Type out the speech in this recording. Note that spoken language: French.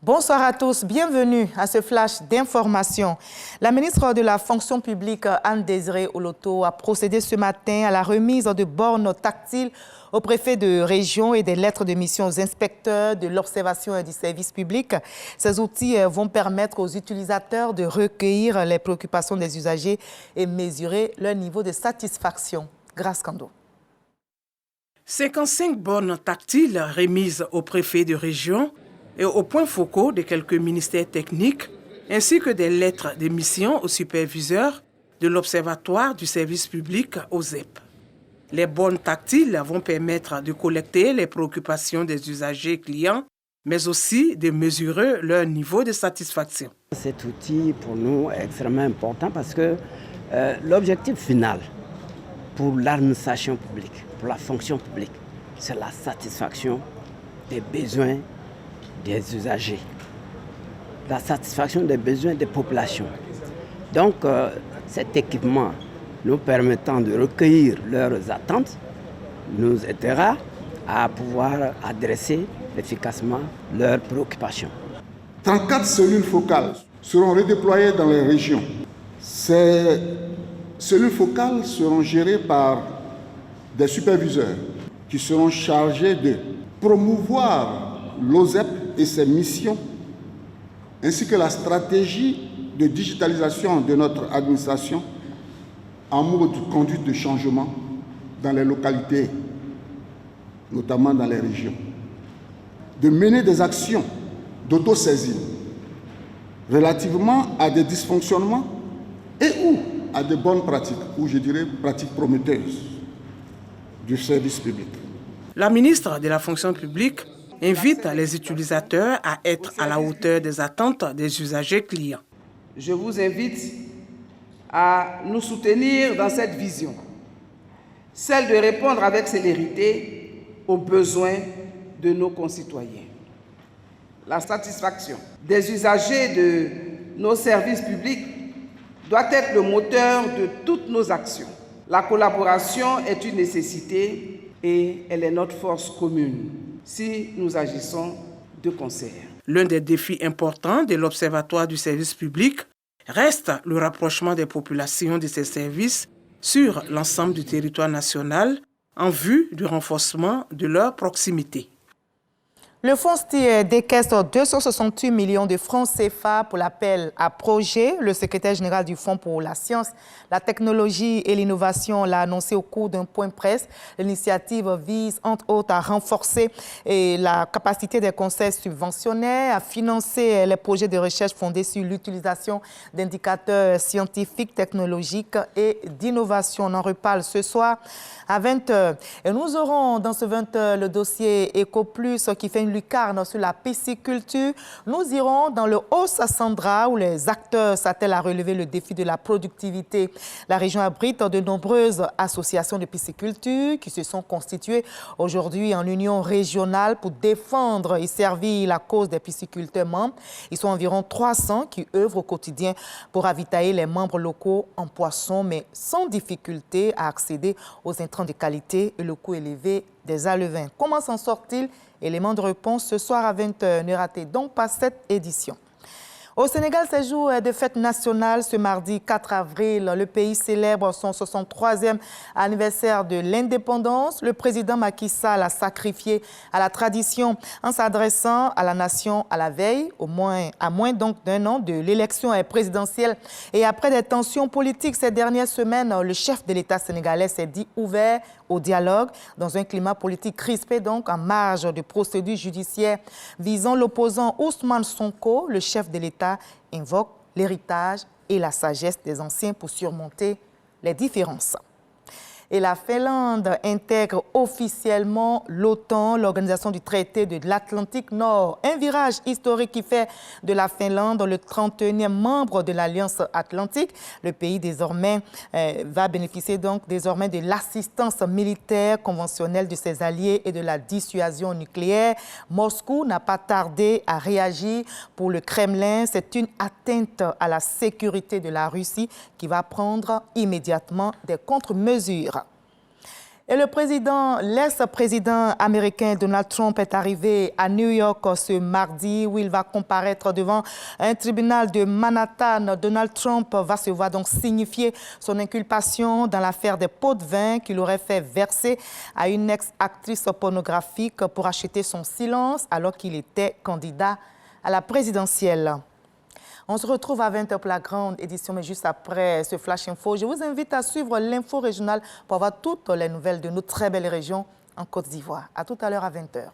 Bonsoir à tous, bienvenue à ce flash d'information. La ministre de la Fonction publique, Anne-Désirée Oloto, a procédé ce matin à la remise de bornes tactiles aux préfets de région et des lettres de mission aux inspecteurs de l'observation et du service public. Ces outils vont permettre aux utilisateurs de recueillir les préoccupations des usagers et mesurer leur niveau de satisfaction. Grâce Kando. 55 bornes tactiles remises aux préfets de région et aux points focaux de quelques ministères techniques, ainsi que des lettres de mission aux superviseurs de l'Observatoire du service public OSEP. Les bornes tactiles vont permettre de collecter les préoccupations des usagers clients, mais aussi de mesurer leur niveau de satisfaction. Cet outil, pour nous, est extrêmement important parce que l'objectif final pour l'administration publique, pour la fonction publique, c'est la satisfaction des besoins des usagers, la satisfaction des besoins des populations. Donc, cet équipement nous permettant de recueillir leurs attentes nous aidera à pouvoir adresser efficacement leurs préoccupations. 34 cellules focales seront redéployées dans les régions. Ces cellules focales seront gérées par des superviseurs qui seront chargés de promouvoir l'OSEP et ses missions, ainsi que la stratégie de digitalisation de notre administration en mode conduite de changement dans les localités, notamment dans les régions. De mener des actions d'autosaisine relativement à des dysfonctionnements et ou à de bonnes pratiques, ou je dirais pratiques prometteuses du service public. La ministre de la Fonction publique invite les utilisateurs à être à la hauteur des attentes des usagers clients. Je vous invite à nous soutenir dans cette vision, celle de répondre avec célérité aux besoins de nos concitoyens. La satisfaction des usagers de nos services publics doit être le moteur de toutes nos actions. La collaboration est une nécessité et elle est notre force commune si nous agissons de concert. L'un des défis importants de l'Observatoire du service public reste le rapprochement des populations de ces services sur l'ensemble du territoire national en vue du renforcement de leur proximité. Le FONSTI décaisse 268 millions de francs CFA pour l'appel à projet. Le secrétaire général du Fonds pour la science, la technologie et l'innovation l'a annoncé au cours d'un point presse. L'initiative vise entre autres à renforcer la capacité des conseils subventionnaires, à financer les projets de recherche fondés sur l'utilisation d'indicateurs scientifiques, technologiques et d'innovation. On en reparle ce soir à 20h. Et nous aurons dans ce 20h le dossier EcoPlus qui fait une lucarne sur la pisciculture. Nous irons dans le Haut-Sassandra où les acteurs s'attellent à relever le défi de la productivité. La région abrite de nombreuses associations de pisciculture qui se sont constituées aujourd'hui en union régionale pour défendre et servir la cause des pisciculteurs membres. Ils sont environ 300 qui œuvrent au quotidien pour ravitailler les membres locaux en poissons, mais sans difficulté à accéder aux intrants de qualité et le coût élevé des alevins. Comment s'en sort-il? Élément de réponse ce soir à 20h. Ne ratez donc pas cette édition. Au Sénégal, c'est jour de fête nationale. Ce mardi 4 avril, le pays célèbre son 63e anniversaire de l'indépendance. Le président Macky Sall a sacrifié à la tradition en s'adressant à la nation à la veille, à moins donc d'un an de l'élection présidentielle. Et après des tensions politiques ces dernières semaines, le chef de l'État sénégalais s'est dit ouvert au dialogue dans un climat politique crispé, donc en marge de procédures judiciaires visant l'opposant Ousmane Sonko. Le chef de l'État invoque l'héritage et la sagesse des anciens pour surmonter les différences. Et la Finlande intègre officiellement l'OTAN, l'organisation du traité de l'Atlantique Nord. Un virage historique qui fait de la Finlande le 31e membre de l'Alliance Atlantique. Le pays désormais va bénéficier donc désormais de l'assistance militaire conventionnelle de ses alliés et de la dissuasion nucléaire. Moscou n'a pas tardé à réagir. Pour le Kremlin, c'est une atteinte à la sécurité de la Russie qui va prendre immédiatement des contre-mesures. Et l'ex-président américain Donald Trump est arrivé à New York ce mardi où il va comparaître devant un tribunal de Manhattan. Donald Trump va se voir donc signifier son inculpation dans l'affaire des pots de vin qu'il aurait fait verser à une ex-actrice pornographique pour acheter son silence alors qu'il était candidat à la présidentielle. On se retrouve à 20h pour la grande édition, mais juste après ce Flash Info, je vous invite à suivre l'info régionale pour avoir toutes les nouvelles de nos très belles régions en Côte d'Ivoire. À tout à l'heure à 20h.